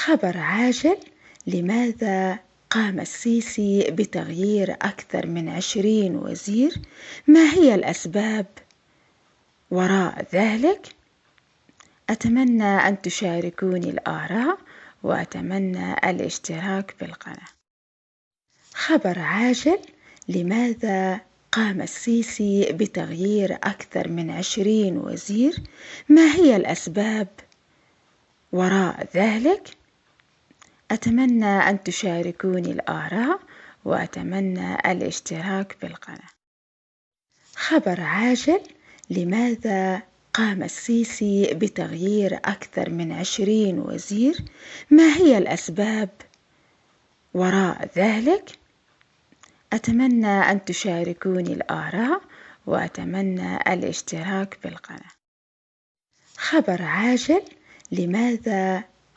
خبر عاجل: لماذا قام السيسي بتغيير أكثر من 20 وزير؟ ما هي الأسباب وراء ذلك؟ أتمنى أن تشاركوني الآراء وأتمنى الاشتراك بالقناة. خبر عاجل: لماذا قام السيسي بتغيير أكثر من 20 وزير؟ ما هي الأسباب وراء ذلك؟ أتمنى أن تشاركوني الآراء وأتمنى الاشتراك بالقناة. خبر عاجل: لماذا قام السيسي بتغيير أكثر من 20 وزير؟ ما هي الأسباب وراء ذلك؟ أتمنى أن تشاركوني الآراء وأتمنى الاشتراك بالقناة. خبر عاجل: لماذا قام السيسي بتغيير أكثر من 20 وزير؟ ما هي الأسباب وراء ذلك؟ أتمنى أن تشاركوني الآراء وأتمنى الاشتراك بالقناة. قام السيسي بتغيير أكثر من 20 وزير. ما هي الأسباب وراء ذلك؟ أتمنى أن تشاركوني الآراء وأتمنى الاشتراك بالقناة. خبر عاجل: لماذا